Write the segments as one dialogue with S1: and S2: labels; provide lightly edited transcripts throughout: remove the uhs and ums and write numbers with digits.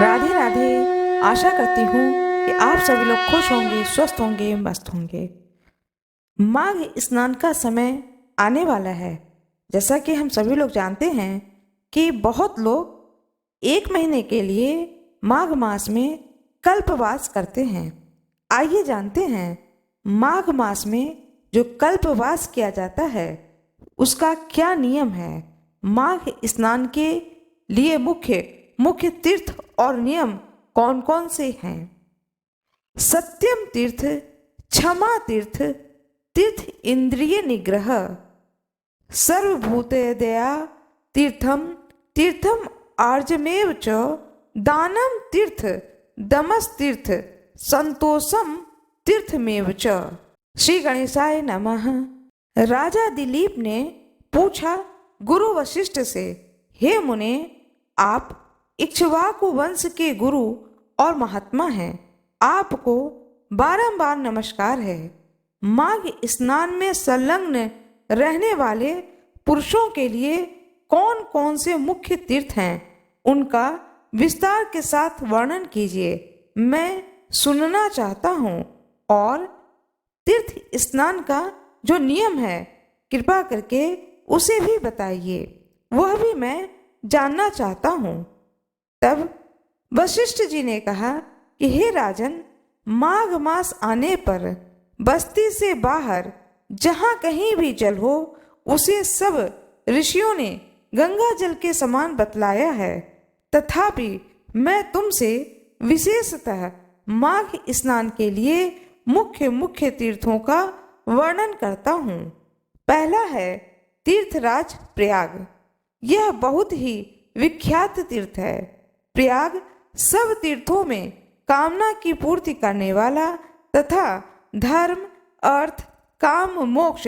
S1: राधे राधे। आशा करती हूँ कि आप सभी लोग खुश होंगे, स्वस्थ होंगे, मस्त होंगे। माघ स्नान का समय आने वाला है। जैसा कि हम सभी लोग जानते हैं कि बहुत लोग 1 महीने के लिए माघ मास में कल्पवास करते हैं। आइए जानते हैं माघ मास में जो कल्पवास किया जाता है उसका क्या नियम है। माघ स्नान के लिए मुख्य तीर्थ और नियम कौन कौन से हैं। सत्यम तीर्थ, क्षमा तीर्थ, तीर्थ इंद्रिय निग्रह, सर्वभूत दया तीर्थम, तीर्थम आर्जमेव च, दानम तीर्थ, दमस तीर्थ, संतोषम तीर्थमेव च। श्री गणेशाय नमः। राजा दिलीप ने पूछा गुरु वशिष्ठ से, हे मुने, आप इक्ष्वाकु वंश के गुरु और महात्मा हैं, आपको बारंबार नमस्कार है। माघ स्नान में संलग्न रहने वाले पुरुषों के लिए कौन कौन से मुख्य तीर्थ हैं, उनका विस्तार के साथ वर्णन कीजिए, मैं सुनना चाहता हूँ। और तीर्थ स्नान का जो नियम है कृपा करके उसे भी बताइए, वह भी मैं जानना चाहता हूँ। तब वशिष्ठ जी ने कहा कि हे राजन, माघ मास आने पर बस्ती से बाहर जहाँ कहीं भी जल हो उसे सब ऋषियों ने गंगा जल के समान बतलाया है। तथापि मैं तुमसे विशेषतः माघ स्नान के लिए मुख्य तीर्थों का वर्णन करता हूँ। पहला है तीर्थराज प्रयाग। यह बहुत ही विख्यात तीर्थ है। प्रयाग सब तीर्थों में कामना की पूर्ति करने वाला तथा धर्म, अर्थ, काम, मोक्ष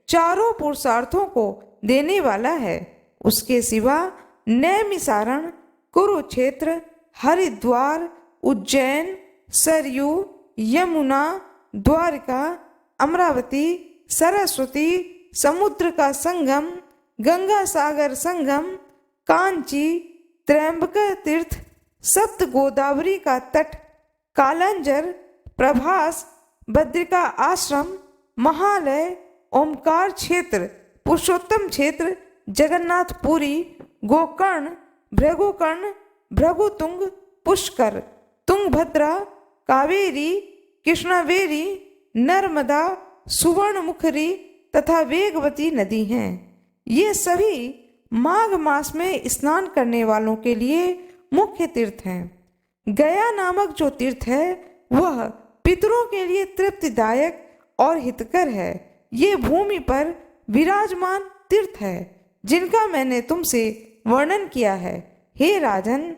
S1: चारों पुरुषार्थों को देने वाला है। उसके सिवा नैमिसारण, कुरुक्षेत्र, हरिद्वार, उज्जैन, सरयू, यमुना, द्वारका, अमरावती, सरस्वती, समुद्र का संगम, गंगा सागर संगम, कांची, त्रयंबक तीर्थ, सप्त गोदावरी का तट, कालंजर, प्रभास, बद्रिका आश्रम, महालय, ओमकार क्षेत्र, पुरुषोत्तम क्षेत्र, जगन्नाथपुरी, गोकर्ण, भृगुकर्ण, भृगुतुंग, पुष्कर, तुंगभद्रा, कावेरी, कृष्णवेरी, नर्मदा, सुवर्णमुखरी तथा वेगवती नदी हैं। ये सभी माघ मास में स्नान करने वालों के लिए मुख्य तीर्थ हैं। गया नामक जो तीर्थ है वह पितरों के लिए तृप्तिदायक और हितकर है। ये भूमि पर विराजमान तीर्थ है जिनका मैंने तुमसे वर्णन किया है। हे राजन,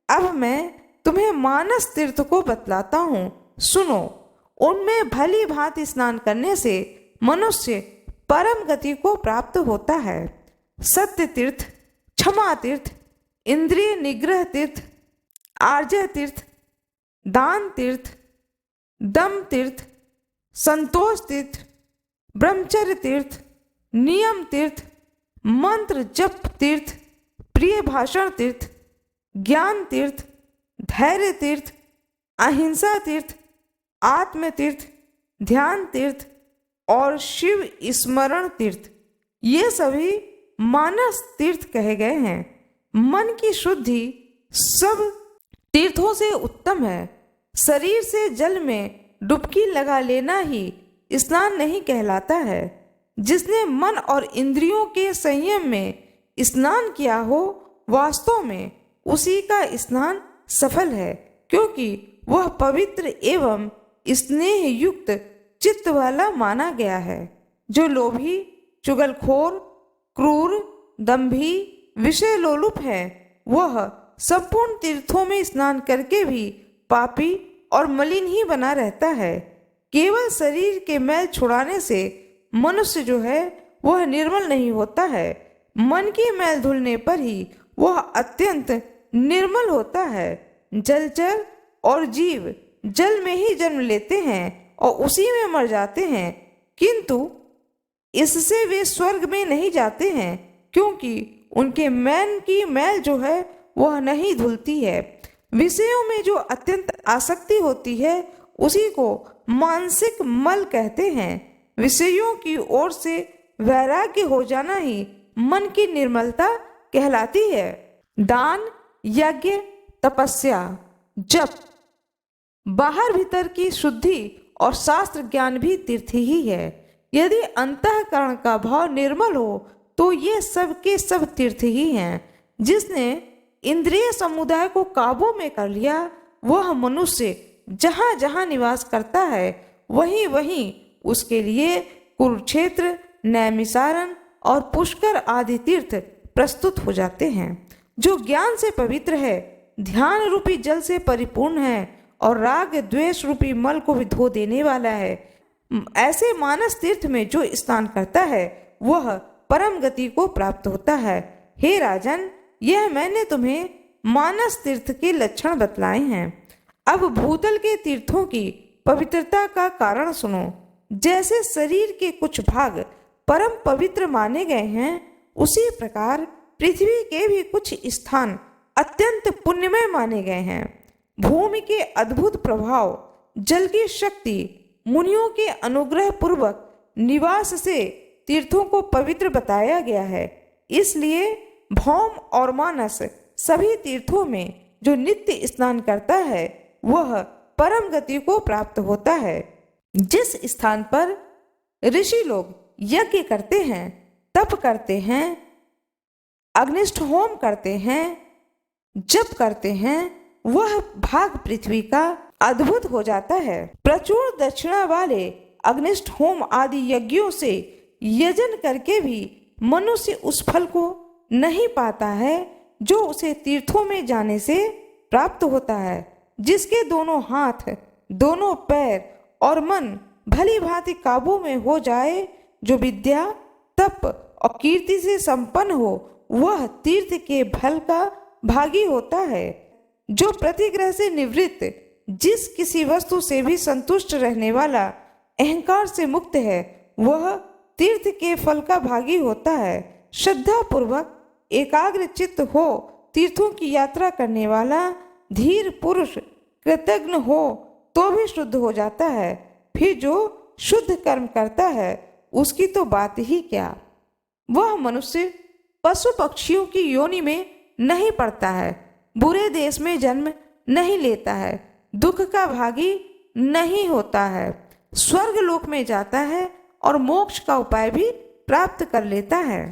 S1: अब मैं तुम्हें मानस तीर्थ को बतलाता हूँ, सुनो। उनमें भली भांति स्नान करने से मनुष्य परम गति को प्राप्त होता है। सत्य तीर्थ, क्षमा तीर्थ, इंद्रिय निग्रह तीर्थ, आर्जय तीर्थ, दान तीर्थ, दम तीर्थ, संतोष तीर्थ, ब्रह्मचर्य तीर्थ, नियम तीर्थ, मंत्र जप तीर्थ, प्रिय भाषण तीर्थ, ज्ञान तीर्थ, धैर्य तीर्थ, अहिंसा तीर्थ, आत्म तीर्थ, ध्यान तीर्थ और शिव स्मरण तीर्थ, ये सभी मानस तीर्थ कहे गए हैं। मन की शुद्धि सब तीर्थों से उत्तम है। शरीर से जल में डुबकी लगा लेना ही स्नान नहीं कहलाता है। जिसने मन और इंद्रियों के संयम में स्नान किया हो, वास्तव में उसी का स्नान सफल है, क्योंकि वह पवित्र एवं स्नेह युक्त चित्त वाला माना गया है। जो लोभी, चुगलखोर, क्रूर, दंभी, विषय लोलुप है, वह संपूर्ण तीर्थों में स्नान करके भी पापी और मलिन ही बना रहता है। केवल शरीर के मैल छुड़ाने से मनुष्य जो है वह निर्मल नहीं होता है। मन की मैल धुलने पर ही वह अत्यंत निर्मल होता है। जलचर और जीव जल में ही जन्म लेते हैं और उसी में मर जाते हैं, किंतु इससे वे स्वर्ग में नहीं जाते हैं, क्योंकि उनके मन की मैल जो है वह नहीं धुलती है। विषयों में जो अत्यंत आसक्ति होती है उसी को मानसिक मल कहते हैं। विषयों की ओर से वैराग्य हो जाना ही मन की निर्मलता कहलाती है। दान, यज्ञ, तपस्या, जप, बाहर भीतर की शुद्धि और शास्त्र ज्ञान भी तीर्थ ही है। यदि अंतःकरण का भाव निर्मल हो तो ये सब के सब तीर्थ ही हैं। जिसने इंद्रिय समुदाय को काबू में कर लिया वह मनुष्य जहाँ जहाँ निवास करता है वहीं वहीं उसके लिए कुरुक्षेत्र, नैमिसारण और पुष्कर आदि तीर्थ प्रस्तुत हो जाते हैं। जो ज्ञान से पवित्र है, ध्यान रूपी जल से परिपूर्ण है और राग द्वेष रूपी मल को भी धो देने वाला है, ऐसे मानस तीर्थ में जो स्नान करता है वह परम गति को प्राप्त होता है। हे राजन, यह मैंने तुम्हें मानस तीर्थ के लक्षण बतलाए हैं। अब भूतल के तीर्थों की पवित्रता का कारण सुनो। जैसे शरीर के कुछ भाग परम पवित्र माने गए हैं, उसी प्रकार पृथ्वी के भी कुछ स्थान अत्यंत पुण्यमय माने गए हैं। भूमि के अद्भुत प्रभाव, जल की शक्ति, मुनियों के अनुग्रह पूर्वक निवास से तीर्थों को पवित्र बताया गया है। इसलिए भौम और मानस सभी तीर्थों में जो नित्य स्नान करता है वह परम गति को प्राप्त होता है। जिस स्थान पर ऋषि लोग यज्ञ करते हैं, तप करते हैं, अग्निष्ठ होम करते हैं, जप करते हैं, वह भाग पृथ्वी का अद्भुत हो जाता है। प्रचुर दक्षिणा वाले अग्निष्ठ होम आदि यज्ञों से यजन करके भी मनुष्य उस फल को नहीं पाता है जो उसे तीर्थों में जाने से प्राप्त होता है। जिसके दोनों हाथ, दोनों पैर और मन भली भांति काबू में हो जाए, जो विद्या, तप और कीर्ति से संपन्न हो, वह तीर्थ के फल का भागी होता है। जो प्रतिग्रह से निवृत्त, जिस किसी वस्तु से भी संतुष्ट रहने वाला, अहंकार से मुक्त है, वह तीर्थ के फल का भागी होता है। श्रद्धा पूर्वक एकाग्र चित्त हो तीर्थों की यात्रा करने वाला धीर पुरुष कृतज्ञ हो तो भी शुद्ध हो जाता है। फिर जो शुद्ध कर्म करता है उसकी तो बात ही क्या। वह मनुष्य पशु पक्षियों की योनि में नहीं पड़ता है, बुरे देश में जन्म नहीं लेता है, दुख का भागी नहीं होता है, स्वर्ग लोक में जाता है और मोक्ष का उपाय भी प्राप्त कर लेता है।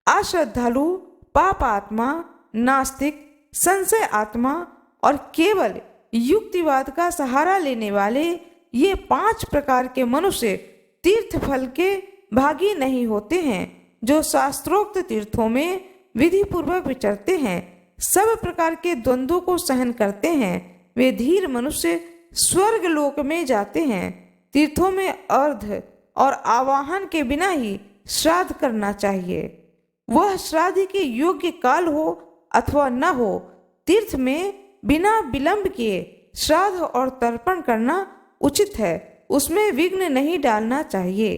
S1: अश्रद्धालु, पाप आत्मा, नास्तिक, संशय आत्मा और केवल युक्तिवाद का सहारा लेने वाले ये 5 प्रकार के मनुष्य तीर्थ फल के भागी नहीं होते हैं। जो शास्त्रोक्त तीर्थों में विधि पूर्वक विचरते हैं, सब प्रकार के द्वंद्वों को सहन करते हैं, वे धीर मनुष्य स्वर्ग लोक में जाते हैं। तीर्थों में अर्घ और आवाहन के बिना ही श्राद्ध करना चाहिए। वह श्राद्ध के योग्य काल हो अथवा न हो, तीर्थ में बिना विलंब किए श्राद्ध और तर्पण करना उचित है। उसमें विघ्न नहीं डालना चाहिए।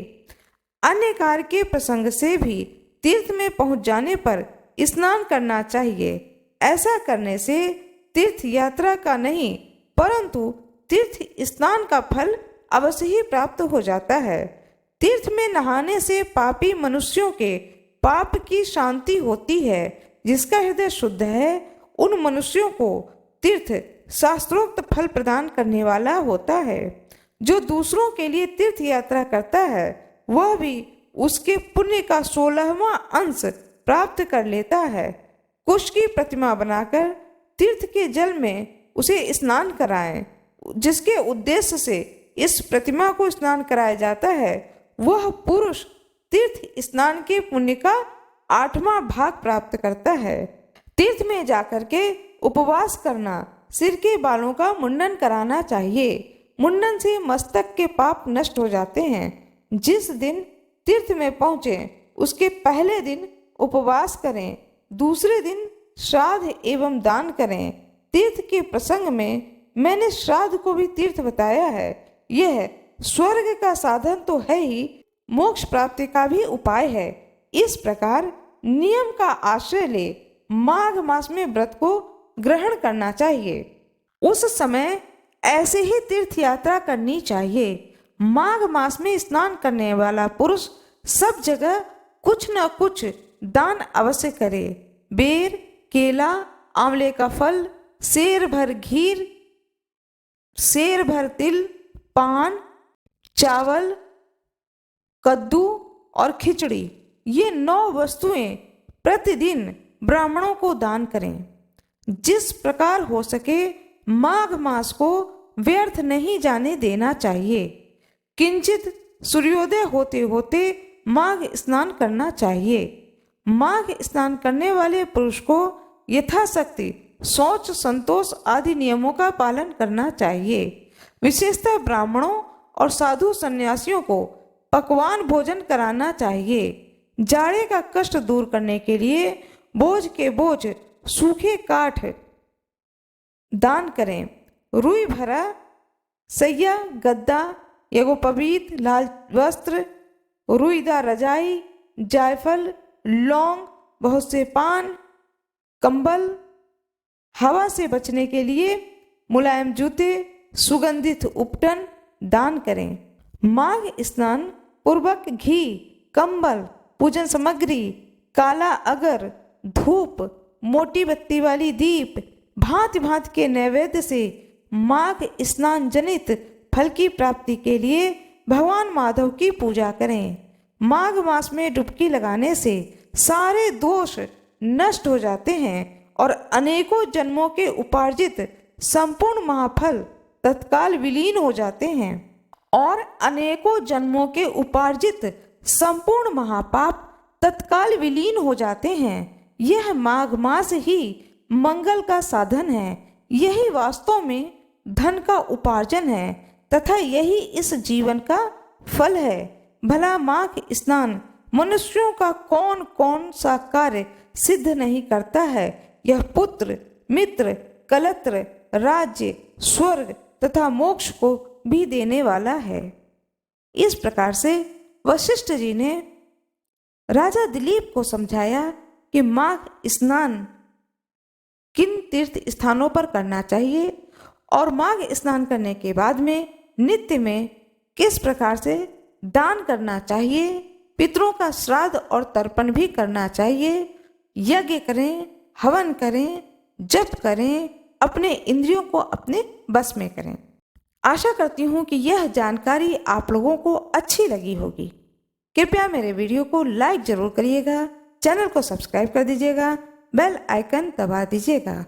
S1: अन्य कार्य के प्रसंग से भी तीर्थ में पहुंच जाने पर स्नान करना चाहिए। ऐसा करने से तीर्थ यात्रा का नहीं परंतु तीर्थ स्नान का फल अवश्य ही प्राप्त हो जाता है। तीर्थ में नहाने से पापी मनुष्यों के पाप की शांति होती है। जिसका हृदय शुद्ध है उन मनुष्यों को तीर्थ शास्त्रोक्त फल प्रदान करने वाला होता है। जो दूसरों के लिए तीर्थ यात्रा करता है वह भी उसके पुण्य का 16वां अंश प्राप्त कर लेता है। कुश की प्रतिमा बनाकर तीर्थ के जल में उसे स्नान कराएं। जिसके उद्देश्य से इस प्रतिमा को स्नान कराया जाता है वह पुरुष तीर्थ स्नान के पुण्य का 8वां भाग प्राप्त करता है। तीर्थ में जाकर के उपवास करना, सिर के बालों का मुंडन कराना चाहिए। मुंडन से मस्तक के पाप नष्ट हो जाते हैं। जिस दिन तीर्थ में पहुंचे उसके पहले दिन उपवास करें, दूसरे दिन श्राद्ध एवं दान करें। तीर्थ के प्रसंग में मैंने श्राद्ध को भी तीर्थ बताया है। यह स्वर्ग का साधन तो है ही, मोक्ष प्राप्ति का भी उपाय है। इस प्रकार नियम का आश्रय ले माघ मास में व्रत को ग्रहण करना चाहिए। उस समय ऐसे ही तीर्थ यात्रा करनी चाहिए। माघ मास में स्नान करने वाला पुरुष सब जगह कुछ न कुछ दान अवश्य करे। बेर, केला, आंवले का फल, सेर भर घी, सेर भर तिल, पान, चावल, कद्दू और खिचड़ी, ये 9 वस्तुएं प्रतिदिन ब्राह्मणों को दान करें। जिस प्रकार हो सके माघ मास को व्यर्थ नहीं जाने देना चाहिए। किंचित सूर्योदय होते होते माघ स्नान करना चाहिए। माघ स्नान करने वाले पुरुष को यथाशक्ति शौच, संतोष आदि नियमों का पालन करना चाहिए। विशेषतः ब्राह्मणों और साधु सन्यासियों को पकवान भोजन कराना चाहिए। जाड़े का कष्ट दूर करने के लिए बोझ के बोझ सूखे काठ दान करें। रुई भरा सैया, गद्दा, यज्ञोपवीत, लाल वस्त्र, रुईदार रजाई, जायफल, लौंग, बहुत से पान, कंबल, हवा से बचने के लिए मुलायम जूते, सुगंधित उपटन दान करें। माघ स्नान पूर्वक घी, कंबल, पूजन सामग्री, काला अगर, धूप, मोटी बत्ती वाली दीप, भांति भांति के नैवेद्य से माघ स्नान जनित फल की प्राप्ति के लिए भगवान माधव की पूजा करें। माघ मास में डुबकी लगाने से सारे दोष नष्ट हो जाते हैं और अनेकों जन्मों के उपार्जित संपूर्ण महाफल तत्काल विलीन हो जाते हैं और अनेकों जन्मों के उपार्जित संपूर्ण महापाप तत्काल विलीन हो जाते हैं। यह माघ मास ही मंगल का साधन है। यही वास्तव में धन का उपार्जन है तथा यही इस जीवन का फल है। भला माघ स्नान मनुष्यों का कौन कौन सा कार्य सिद्ध नहीं करता है। यह पुत्र, मित्र, कलत्र, राज्य, स्वर्ग तथा मोक्ष को भी देने वाला है। इस प्रकार से वशिष्ठ जी ने राजा दिलीप को समझाया कि माघ स्नान किन तीर्थ स्थानों पर करना चाहिए और माघ स्नान करने के बाद में नित्य में किस प्रकार से दान करना चाहिए, पितरों का श्राद्ध और तर्पण भी करना चाहिए, यज्ञ करें, हवन करें, जप करें, अपने इंद्रियों को अपने बस में करें। आशा करती हूँ कि यह जानकारी आप लोगों को अच्छी लगी होगी। कृपया मेरे वीडियो को लाइक जरूर करिएगा, चैनल को सब्सक्राइब कर दीजिएगा, बेल आइकन दबा दीजिएगा।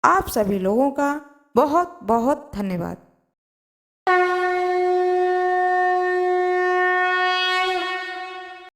S1: आप सभी लोगों का बहुत बहुत धन्यवाद।